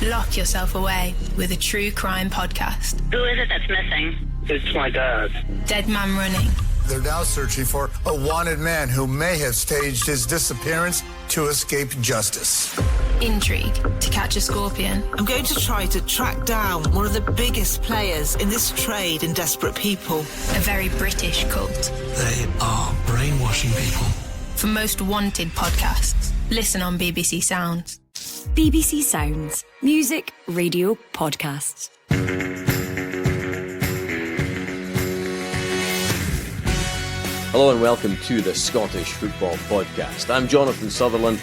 Lock yourself away with a true crime podcast. Who is it that's missing? It's my dad. Dead Man Running. They're now searching for a wanted man who may have staged his disappearance to escape justice. Intrigue to catch a scorpion. I'm going to try to track down one of the biggest players in this trade in Desperate People. A very British cult. They are brainwashing people. For Most Wanted podcasts, listen on BBC Sounds. BBC Sounds. Music, radio, podcasts. Hello and welcome to the Scottish Football Podcast. I'm Jonathan Sutherland,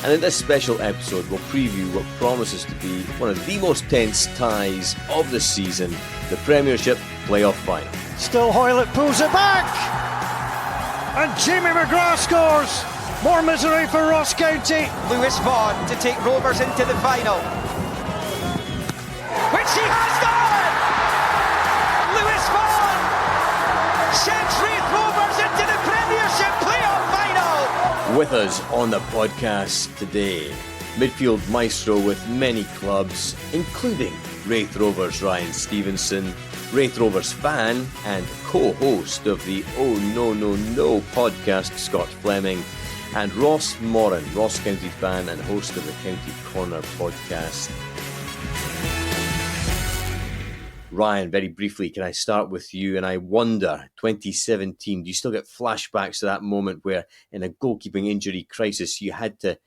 and in this special episode we'll preview what promises to be one of the most tense ties of the season, the Premiership Playoff Final. Still Hoylett pulls it back, and Jimmy McGrath scores. More misery for Ross County. Lewis Vaughan to take Rovers into the final, which he has done! Lewis Vaughan sends Raith Rovers into the Premiership Playoff final! With us on the podcast today, midfield maestro with many clubs, including Raith Rovers Ryan Stevenson, Raith Rovers fan and co-host of the Oh No No No podcast, Scott Fleming, and Ross Morren, Ross County fan and host of the County Corner podcast. Ryan, very briefly, can I start with you? And I wonder, 2017, do you still get flashbacks to that moment where in a goalkeeping injury crisis you had to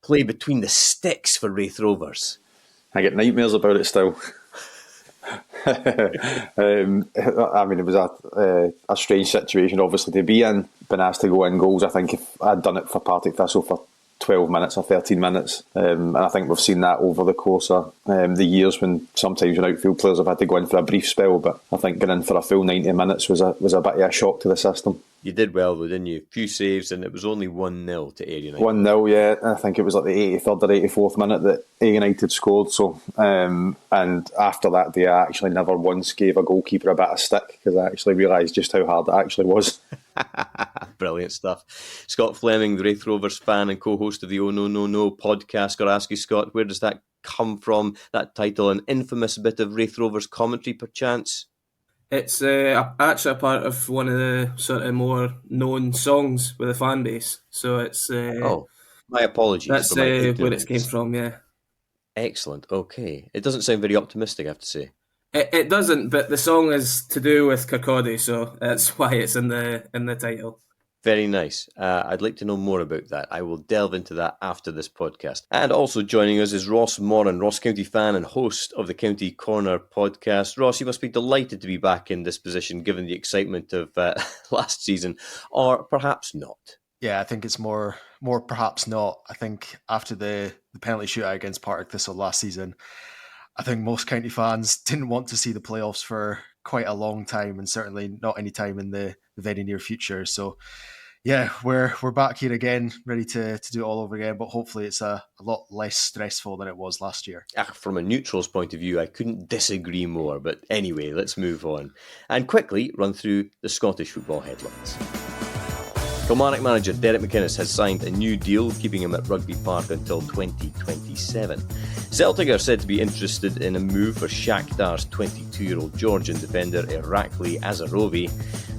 play between the sticks for Raith Rovers? I get nightmares about it still. I mean, it was a strange situation, obviously, to be in. Been asked to go in goals. I think if I'd done it for Partick Thistle for 12 minutes or 13 minutes, and I think we've seen that over the course of the years when sometimes when outfield players have had to go in for a brief spell, but I think going in for a full 90 minutes was a bit of a shock to the system. You did well though, didn't you? A few saves, and it was only 1-0 to Ayr United. 1-0, yeah. I think it was like the 83rd or 84th minute that Ayr United scored. So, and after that day, I actually never once gave a goalkeeper a bit of stick because I actually realised just how hard it actually was. Brilliant stuff. Scott Fleming, the Raith Rovers fan and co-host of the Oh No No No podcast. Got to ask you, Scott, where does that come from? That title, an infamous bit of Raith Rovers commentary, perchance? It's actually a part of one of the sort of more known songs with the fan base. So it's... my apologies. That's where it came from, yeah. Excellent, okay. It doesn't sound very optimistic, I have to say. It doesn't, but the song is to do with Kirkcaldy, so that's why it's in the title. Very nice. I'd like to know more about that. I will delve into that after this podcast. And also joining us is Ross Morren, Ross County fan and host of the County Corner podcast. Ross, you must be delighted to be back in this position given the excitement of last season, or perhaps not. Yeah, I think it's more perhaps not. I think after the penalty shootout against Partick Thistle last season, I think most county fans didn't want to see the playoffs for quite a long time, and certainly not any time in the very near future. So, yeah, we're back here again, ready to do it all over again, but hopefully it's a lot less stressful than it was last year. From a neutral's point of view, I couldn't disagree more. But anyway, let's move on and quickly run through the Scottish football headlines. Kilmarnock manager Derek McInnes has signed a new deal, keeping him at Rugby Park until 2027. Celtic are said to be interested in a move for Shakhtar's 22-year-old Georgian defender Irakli Azarovi.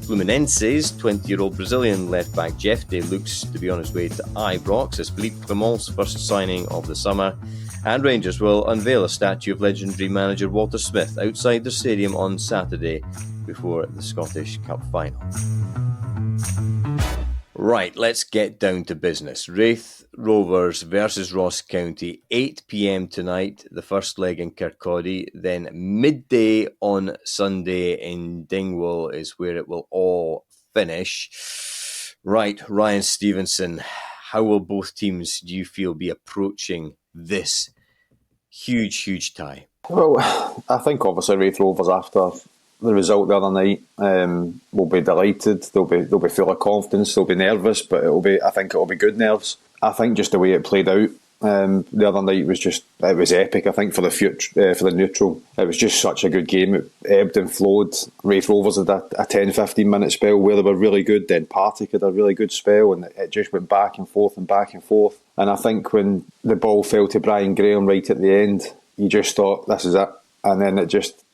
Fluminense's 20-year-old Brazilian left-back Jefte looks to be on his way to Ibrox as Philippe Clement's first signing of the summer. And Rangers will unveil a statue of legendary manager Walter Smith outside their stadium on Saturday before the Scottish Cup final. Right, let's get down to business. Raith Rovers versus Ross County, 8 p.m. tonight, the first leg in Kirkcaldy. Then midday on Sunday in Dingwall is where it will all finish. Right, Ryan Stevenson, how will both teams, do you feel, be approaching this huge tie? Well, I think obviously Raith Rovers, after the result the other night, will be delighted. They'll be full of confidence. They'll be nervous, but I think it'll be good nerves. I think just the way it played out the other night was epic. I think for the neutral, it was just such a good game. It ebbed and flowed. Raith Rovers had a 10-15 minute spell where they were really good. Then Partick had a really good spell, and it just went back and forth and back and forth. And I think when the ball fell to Brian Graham right at the end, you just thought, this is it. And then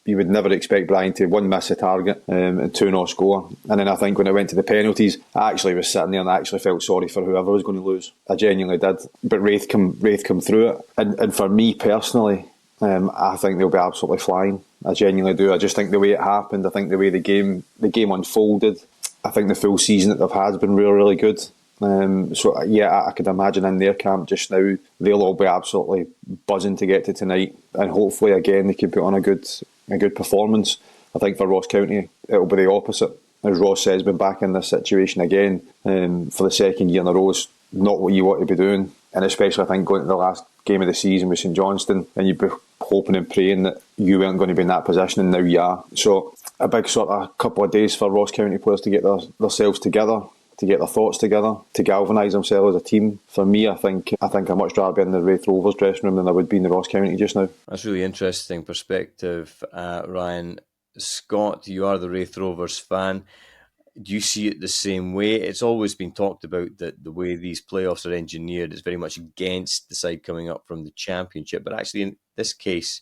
you would never expect Brian to, one, miss a target and two, not score. And then I think when it went to the penalties, I actually was sitting there and I actually felt sorry for whoever was going to lose. I genuinely did. But Raith come through it. And for me personally, I think they'll be absolutely flying. I genuinely do. I just think the way it happened, I think the way the game unfolded, I think the full season that they've had has been really, really good. So yeah, I could imagine in their camp just now, they'll all be absolutely buzzing to get to tonight, and hopefully again they can put on a good performance. I think for Ross County it'll be the opposite. As Ross says, been back in this situation again for the second year in a row is not what you want to be doing, and especially I think going to the last game of the season with St Johnstone, and you'd be hoping and praying that you weren't going to be in that position, and now you are. So a big sort of couple of days for Ross County players to get themselves together, to get their thoughts together, to galvanise themselves as a team. For me, I think I'd much rather be in the Raith Rovers dressing room than I would be in the Ross County just now. That's really interesting perspective, Ryan. Scott, you are the Raith Rovers fan. Do you see it the same way? It's always been talked about that the way these playoffs are engineered is very much against the side coming up from the Championship. But actually, in this case,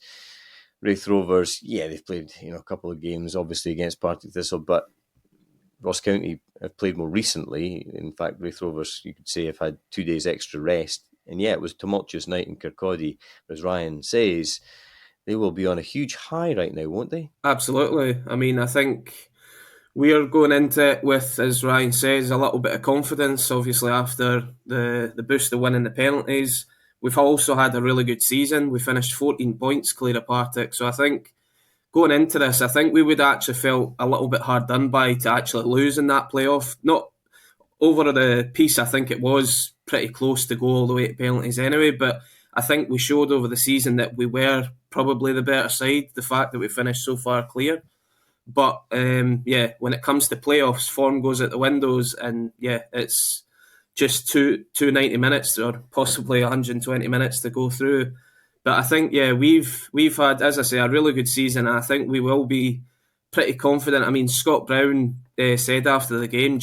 Raith Rovers, yeah, they've played a couple of games, obviously, against Partick Thistle, but Ross County have played more recently. In fact, Raith Rovers, you could say, have had 2 days extra rest. And yeah, it was a tumultuous night in Kirkcaldy. But as Ryan says, they will be on a huge high right now, won't they? Absolutely. I mean, I think we are going into it with, as Ryan says, a little bit of confidence. Obviously, after the boost of winning the penalties, we've also had a really good season. We finished 14 points clear of Partick. So I think going into this, I think we would actually felt a little bit hard done by to actually lose in that playoff. Not over the piece, I think it was pretty close to go all the way to penalties anyway, but I think we showed over the season that we were probably the better side, the fact that we finished so far clear. But when it comes to playoffs, form goes out the windows, and it's just two 90 minutes or possibly 120 minutes to go through. But I think, we've had, as I say, a really good season. And I think we will be pretty confident. I mean, Scott Brown said after the game,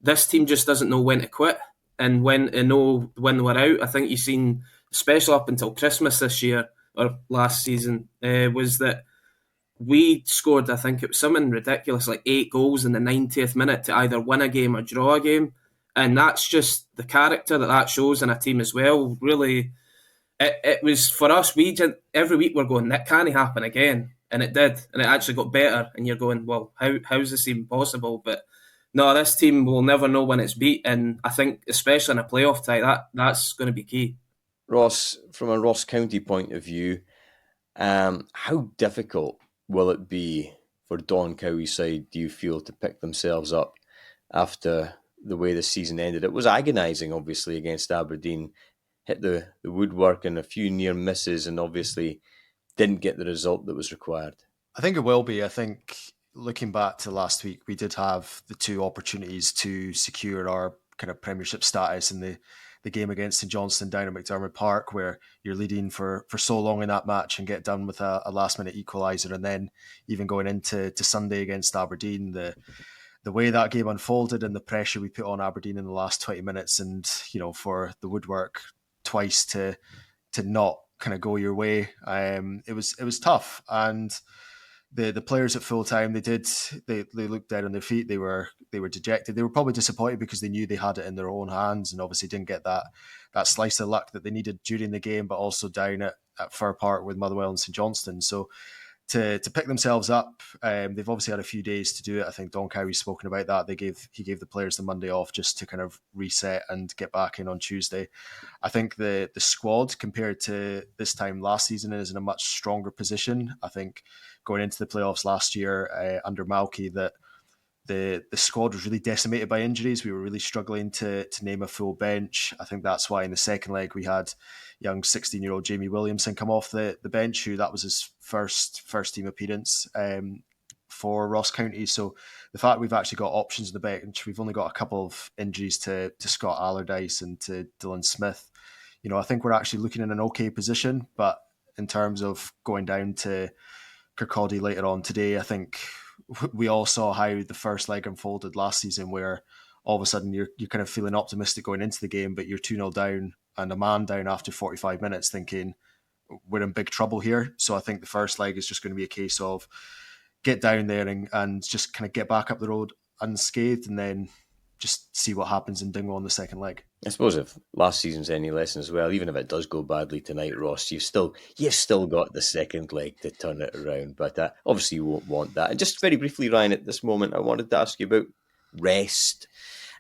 this team just doesn't know when to quit and when to know when we're out. I think you've seen, especially up until Christmas this year or last season, was that we scored, I think it was something ridiculous, like 8 goals in the 90th minute to either win a game or draw a game. And that's just the character that shows in a team as well. Really, it was for us, every week we're going, that can't happen again. And it did. And it actually got better. And you're going, well, how's this even possible? But no, this team will never know when it's beat. And I think, especially in a playoff tie, that's going to be key. Ross, from a Ross County point of view, how difficult will it be for Don Cowie's side, do you feel, to pick themselves up after the way the season ended? It was agonising, obviously, against Aberdeen. Hit the woodwork and a few near misses, and obviously didn't get the result that was required. I think it will be. I think looking back to last week, we did have the 2 opportunities to secure our kind of Premiership status in the game against St Johnstone down at McDermott Park, where you're leading for so long in that match and get done with a last-minute equaliser. And then even going into Sunday against Aberdeen, the way that game unfolded and the pressure we put on Aberdeen in the last 20 minutes and, for the woodwork twice to not kind of go your way, it was tough. And the players at full time, they looked dead on their feet. They were dejected. They were probably disappointed because they knew they had it in their own hands and obviously didn't get that slice of luck that they needed during the game, but also down at Fir Park with Motherwell and St Johnstone. So to pick themselves up, they've obviously had a few days to do it. I think Don Cowie's spoken about that. He gave the players the Monday off just to kind of reset and get back in on Tuesday. I think the squad compared to this time last season is in a much stronger position. I think going into the playoffs last year under Malky, that the squad was really decimated by injuries. We were really struggling to name a full bench. I think that's why in the second leg we had young 16-year-old Jamie Williamson come off the bench, who that was his first team appearance for Ross County. So the fact we've actually got options in the bench, we've only got a couple of injuries to Scott Allardyce and to Dylan Smith. I think we're actually looking in an okay position, but in terms of going down to Kirkcaldy later on today, I think we all saw how the first leg unfolded last season, where all of a sudden you're kind of feeling optimistic going into the game, but you're 2-0 down and a man down after 45 minutes thinking, we're in big trouble here. So I think the first leg is just going to be a case of get down there and just kind of get back up the road unscathed, and then just see what happens in Dingwall in the second leg. I suppose if last season's any lesson as well, even if it does go badly tonight, Ross, you've still got the second leg to turn it around. But obviously you won't want that. And just very briefly, Ryan, at this moment, I wanted to ask you about rest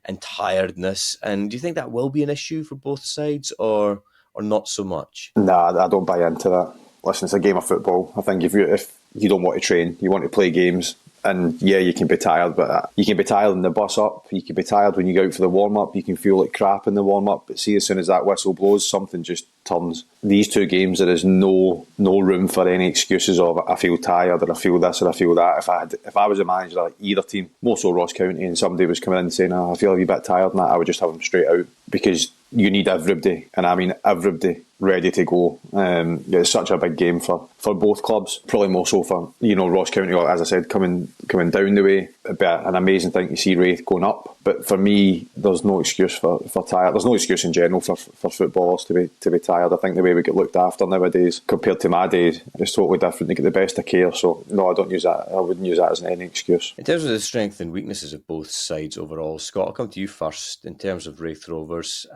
and tiredness. And do you think that will be an issue for both sides or not so much? Nah, I don't buy into that. Listen, it's a game of football. I think if you don't want to train, you want to play games. And yeah, you can be tired, but you can be tired in the bus up. You can be tired when you go out for the warm-up. You can feel like crap in the warm-up. But see, as soon as that whistle blows, something just turns. These two games, there is no room for any excuses of I feel tired or I feel this or I feel that. If I was a manager of either team, more so Ross County, and somebody was coming in saying, I feel a wee bit tired, and that, I would just have them straight out, because you need everybody, and I mean everybody, ready to go. It's such a big game for both clubs. Probably more so for Ross County, as I said, coming down the way. It'd be an amazing thing to see Raith going up. But for me, there's no excuse for tired. There's no excuse in general for footballers to be tired. I think the way we get looked after nowadays compared to my days is totally different. They get the best of care. So no, I don't use that. I wouldn't use that as any excuse. In terms of the strengths and weaknesses of both sides overall, Scott, I'll come to you first. In terms of Raith Rovers,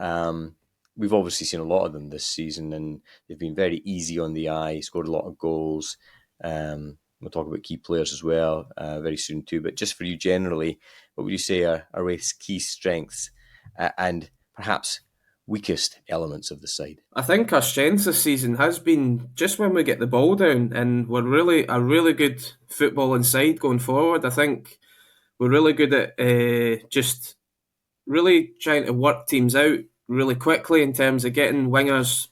we've obviously seen a lot of them this season, and they've been very easy on the eye, scored a lot of goals. We'll talk about key players as well very soon too. But just for you generally, what would you say are Raith's key strengths and perhaps weakest elements of the side? I think our strength this season has been just when we get the ball down, and we're really a really good footballing side going forward. I think we're really good at just really trying to work teams out really quickly in terms of getting wingers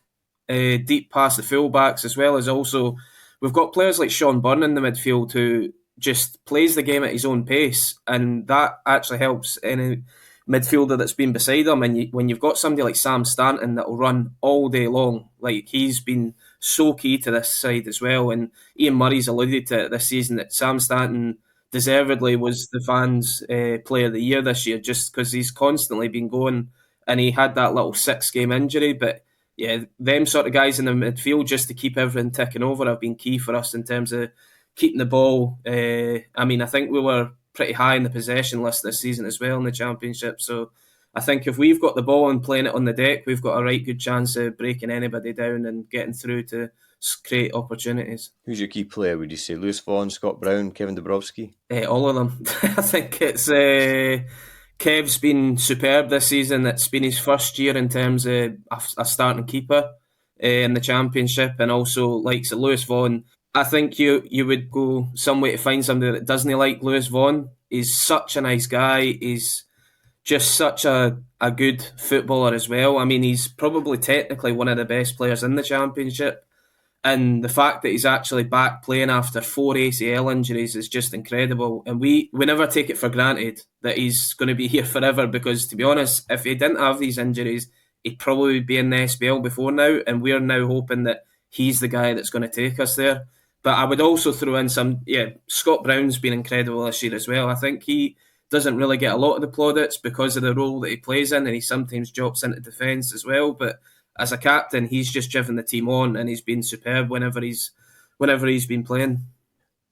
deep past the fullbacks, as well as also we've got players like Sean Byrne in the midfield who just plays the game at his own pace, and that actually helps any midfielder that's been beside him. And when you've got somebody like Sam Stanton that will run all day long, like he's been so key to this side as well. And Ian Murray's alluded to it this season that Sam Stanton deservedly was the fans' player of the year this year, just because he's constantly been going, and he had that little 6-game injury. But yeah, them sort of guys in the midfield just to keep everything ticking over have been key for us in terms of keeping the ball. I mean, I think we were pretty high in the possession list this season as well in the Championship. So I think if we've got the ball and playing it on the deck, we've got a right good chance of breaking anybody down and getting through to create opportunities. Who's your key player, would you say? Lewis Vaughan, Scott Brown, Kevin Dabrowski? All of them. I think it's... Kev's been superb this season. It's been his first year in terms of a starting keeper in the Championship, and also likes of Lewis Vaughan. I think you would go some way to find somebody that doesn't like Lewis Vaughan. He's such a nice guy. He's just such a good footballer as well. I mean, he's probably technically one of the best players in the Championship. And the fact that he's actually back playing after 4 ACL injuries is just incredible. And we never take it for granted that he's going to be here forever, because, to be honest, if he didn't have these injuries, he'd probably be in the SPL before now. And we're now hoping that he's the guy that's going to take us there. But I would also throw in Scott Brown's been incredible this year as well. I think he doesn't really get a lot of the plaudits because of the role that he plays in, and he sometimes drops into defence as well. But as a captain, he's just driven the team on, and he's been superb whenever he's been playing.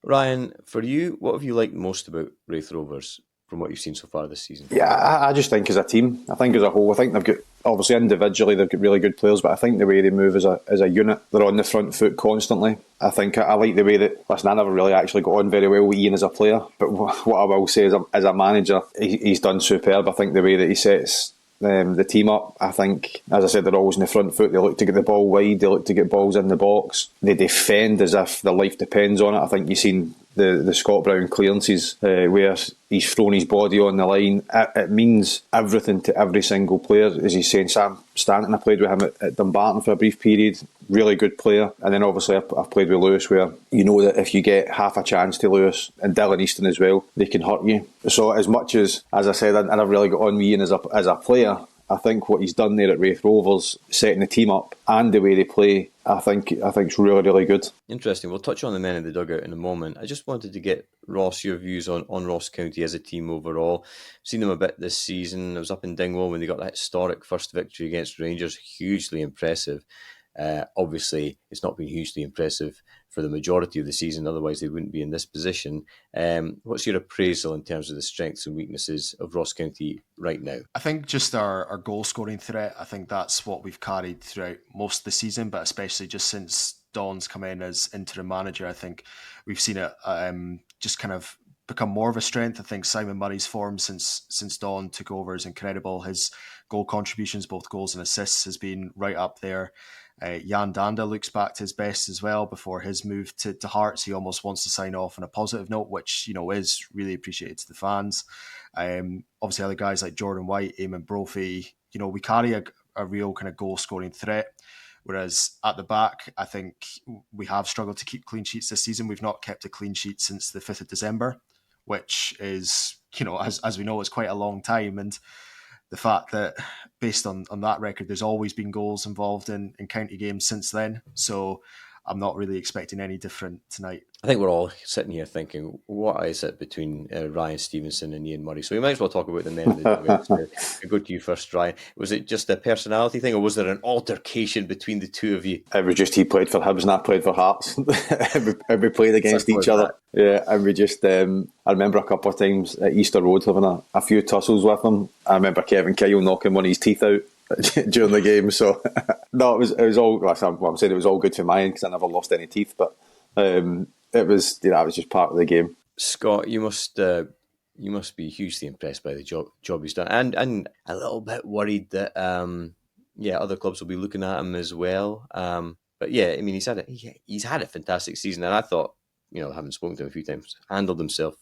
Ryan, for you, what have you liked most about Raith Rovers from what you've seen so far this season? Yeah, I just think as a team, I think as a whole, I think they've got, obviously individually they've got really good players, but I think the way they move as a unit, they're on the front foot constantly. I think I like the way that, listen, I never really actually got on very well with Ian as a player, but what I will say is as a manager, he's done superb. I think the way that he sets the team up, I think, as I said, they're always in the front foot. They look to get the ball wide, they look to get balls in the box, they defend as if their life depends on it. I think you've seen the Scott Brown clearances where he's thrown his body on the line. It means everything to every single player. As he's saying, Sam Stanton, I played with him at Dumbarton for a brief period, really good player. And then obviously I've played with Lewis, where you know that if you get half a chance to Lewis, and Dylan Easton as well, they can hurt you. So as much as I said, I never really got on with Ian as a player, I think what he's done there at Raith Rovers, setting the team up and the way they play, I think it's really, really good. Interesting. We'll touch on the men in the dugout in a moment. I just wanted to get, Ross, your views on Ross County as a team overall. I've seen them a bit this season. I was up in Dingwall when they got that historic first victory against Rangers. Hugely impressive. Obviously, it's not been hugely impressive for the majority of the season, otherwise they wouldn't be in this position. What's your appraisal in terms of the strengths and weaknesses of Ross County right now? I think just our goal scoring threat, I think that's what we've carried throughout most of the season, but especially just since Don's come in as interim manager, I think we've seen it just kind of become more of a strength. I think Simon Murray's form since Don took over is incredible. His goal contributions, both goals and assists, has been right up there. Jan Danda looks back to his best as well before his move to Hearts. He almost wants to sign off on a positive note, which is really appreciated to the fans. Obviously, other guys like Jordan White, Eamon Brophy, we carry a real kind of goal scoring threat. Whereas at the back, I think we have struggled to keep clean sheets this season. We've not kept a clean sheet since the 5th of December, which is, as we know, is quite a long time. And the fact that based on that record, there's always been goals involved in county games since then. So I'm not really expecting any different tonight. I think we're all sitting here thinking, what is it between Ryan Stevenson and Ian Murray? So we might as well talk about them then. We'll go to you first, Ryan. Was it just a personality thing, or was there an altercation between the two of you? It was just he played for Hibs and I played for Hearts. and we played against each other. Yeah, and we just, I remember a couple of times at Easter Road having a few tussles with him. I remember Kevin Kyle knocking one of his teeth out during the game. So no, it was all. I'm saying it was all good for mine because I never lost any teeth. But it was, it was just part of the game. Scott, you must be hugely impressed by the job he's done, and a little bit worried that other clubs will be looking at him as well. But yeah, I mean, he's had a fantastic season, and I thought, having spoken to him a few times, handled himself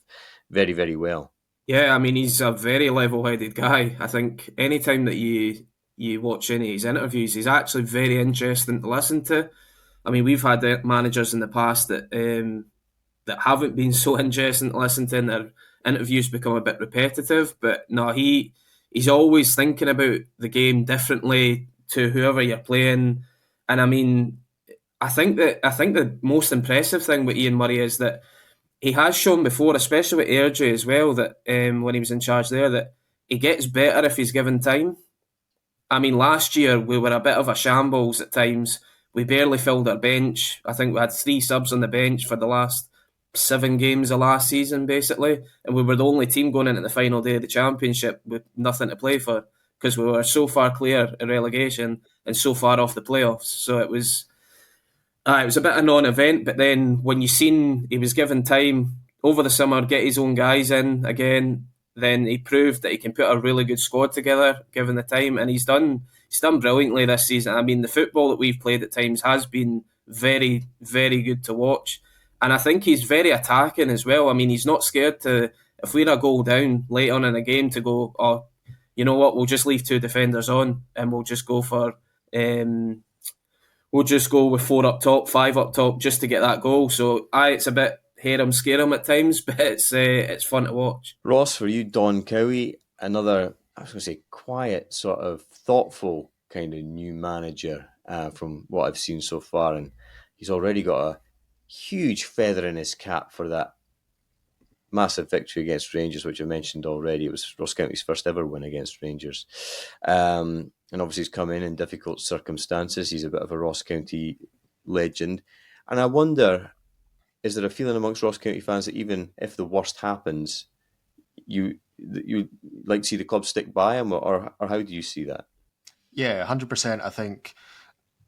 very, very well. Yeah, I mean, he's a very level-headed guy. I think any time that you watch any of his interviews, he's actually very interesting to listen to. I mean, we've had managers in the past that haven't been so interesting to listen to, and their interviews become a bit repetitive. But no, he's always thinking about the game differently to whoever you're playing. And I mean, I think the most impressive thing with Ian Murray is that he has shown before, especially with Airdrie as well, that when he was in charge there, that he gets better if he's given time. I mean, last year we were a bit of a shambles at times. We barely filled our bench. I think we had 3 subs on the bench for the last 7 games of last season, basically. And we were the only team going into the final day of the Championship with nothing to play for because we were so far clear of relegation and so far off the playoffs. So it was a bit of a non-event. But then when you seen he was given time over the summer, get his own guys in again, then he proved that he can put a really good squad together given the time. And he's done brilliantly this season. I mean, the football that we've played at times has been very, very good to watch. And I think he's very attacking as well. I mean, he's not scared to, if we're a goal down late on in a game, to go, oh, you know what, we'll just leave 2 defenders on and we'll just go for, we'll just go with 4 up top, 5 up top just to get that goal. So it's a bit hear him, scare him at times, but it's fun to watch. Ross, for you, Don Cowie, another, I was going to say, quiet, sort of thoughtful kind of new manager from what I've seen so far. And he's already got a huge feather in his cap for that massive victory against Rangers, which I mentioned already. It was Ross County's first ever win against Rangers. And obviously he's come in difficult circumstances. He's a bit of a Ross County legend. And I wonder, is there a feeling amongst Ross County fans that even if the worst happens, you like to see the club stick by him, or how do you see that? Yeah, 100%. I think,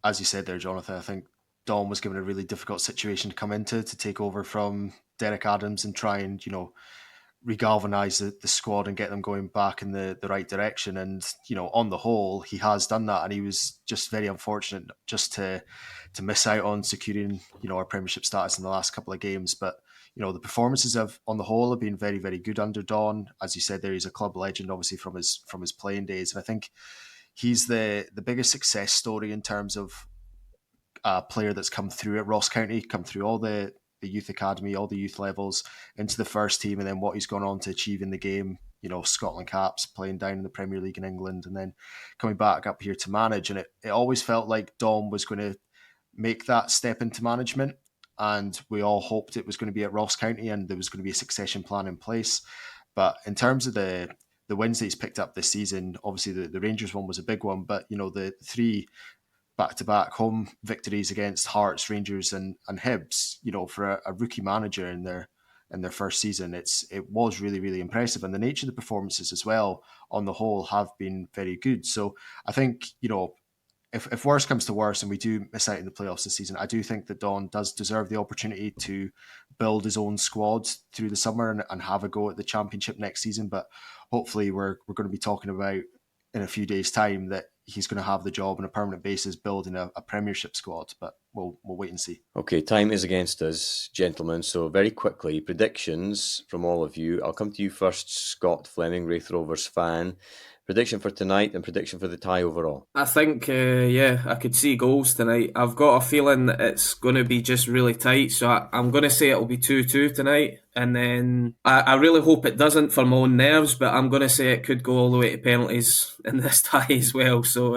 as you said there, Jonathan, I think Don was given a really difficult situation to come into, to take over from Derek Adams and try and, re-galvanise the squad and get them going back in the right direction. And, on the whole, he has done that. And he was just very unfortunate just to miss out on securing, our Premiership status in the last couple of games. But, the performances on the whole have been very, very good under Don. As you said there, he's a club legend, obviously, from his playing days. And I think he's the biggest success story in terms of a player that's come through at Ross County, come through all the youth academy, all the youth levels, into the first team, and then what he's gone on to achieve in the game, Scotland caps, playing down in the Premier League in England, and then coming back up here to manage. And it always felt like Dom was going to make that step into management, and we all hoped it was going to be at Ross County and there was going to be a succession plan in place. But in terms of the wins that he's picked up this season, obviously the Rangers one was a big one, but the 3 back-to-back home victories against Hearts, Rangers and Hibs, for a rookie manager in their first season, it was really, really impressive. And the nature of the performances as well, on the whole, have been very good. So I think, if worse comes to worse and we do miss out in the playoffs this season, I do think that Don does deserve the opportunity to build his own squad through the summer and have a go at the Championship next season. But hopefully we're going to be talking about in a few days' time that he's going to have the job on a permanent basis building a Premiership squad, but we'll wait and see. Okay, time is against us, gentlemen, so very quickly, predictions from all of you. I'll come to you first, Scott Fleming, Raith Rovers fan. Prediction for tonight and prediction for the tie overall. I think, I could see goals tonight. I've got a feeling that it's going to be just really tight, so I'm going to say it'll be 2-2 tonight. And then I really hope it doesn't for my own nerves, but I'm going to say it could go all the way to penalties in this tie as well. So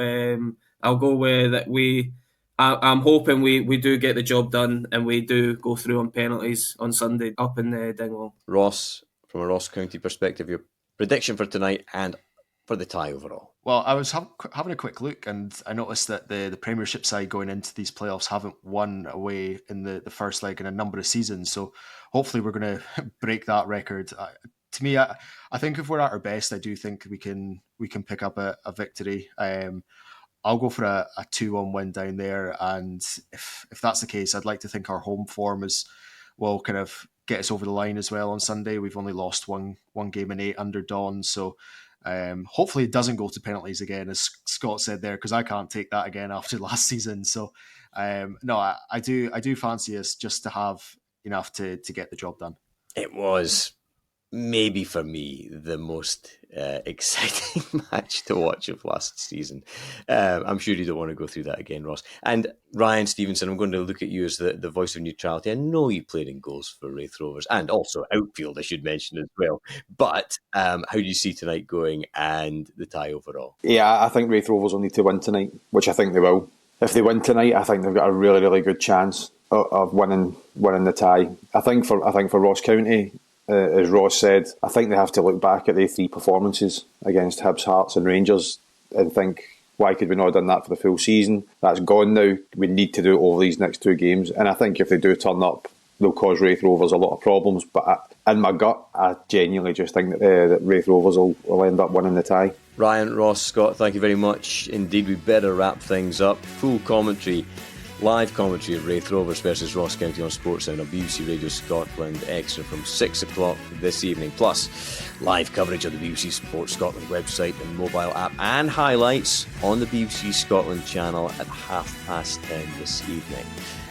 I'll go with that. I'm hoping we do get the job done and we do go through on penalties on Sunday up in Dingwall. Ross, from a Ross County perspective, your prediction for tonight and for the tie overall. Well, I was having a quick look and I noticed that the Premiership side going into these playoffs haven't won away in the first leg in a number of seasons. So hopefully we're going to break that record. To me, I think if we're at our best, I do think we can pick up a victory. I'll go for a 2-1 win down there. And if that's the case, I'd like to think our home form will kind of get us over the line as well on Sunday. We've only lost one game in 8 under Don. So hopefully it doesn't go to penalties again, as Scott said there, because I can't take that again after last season. So no, I do fancy us just to have enough to get the job done. It was maybe for me the most exciting match to watch of last season. I'm sure you don't want to go through that again, Ross. And Ryan Stevenson, I'm going to look at you as the voice of neutrality. I know you played in goals for Raith Rovers and also outfield, I should mention as well. But how do you see tonight going and the tie overall? Yeah, I think Raith Rovers will need to win tonight, which I think they will. If they win tonight, I think they've got a really, really good chance of winning the tie. I think for Ross County, as Ross said, I think they have to look back at their 3 performances against Hibs, Hearts and Rangers and think, why could we not have done that for the full season? That's gone now. We need to do it over these next 2 games. And I think if they do turn up, they'll cause Raith Rovers a lot of problems. But in my gut, I genuinely just think that Raith Rovers will end up winning the tie. Ryan, Ross, Scott, thank you very much. Indeed, we better wrap things up. Full commentary. Live commentary of Raith Rovers versus Ross County on Sportsound on BBC Radio Scotland Extra from 6 o'clock this evening. Plus, live coverage of the BBC Sports Scotland website and mobile app and highlights on the BBC Scotland channel at 10:30 this evening.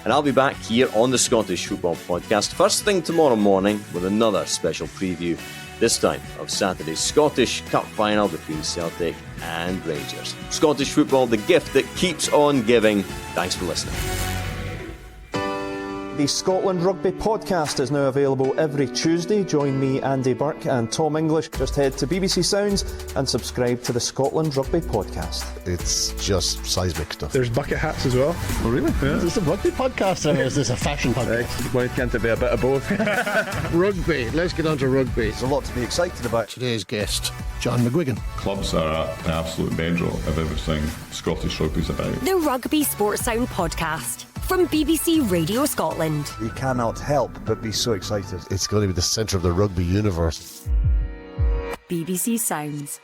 And I'll be back here on the Scottish Football Podcast first thing tomorrow morning with another special preview, this time of Saturday's Scottish Cup final between Celtic and Rangers. Scottish football, the gift that keeps on giving. Thanks for listening. The Scotland Rugby Podcast is now available every Tuesday. Join me, Andy Burke and Tom English. Just head to BBC Sounds and subscribe to the Scotland Rugby Podcast. It's just seismic stuff. There's bucket hats as well. Oh, really? Yeah. Is this a rugby podcast or is this a fashion podcast? Why can't it be a bit of both? Rugby. Let's get on to rugby. There's a lot to be excited about. Today's guest, John McGuigan. Clubs are at an absolute bedrock of everything Scottish rugby's about. The Rugby Sports Sound Podcast from BBC Radio Scotland. You cannot help but be so excited. It's going to be the centre of the rugby universe. BBC Sounds.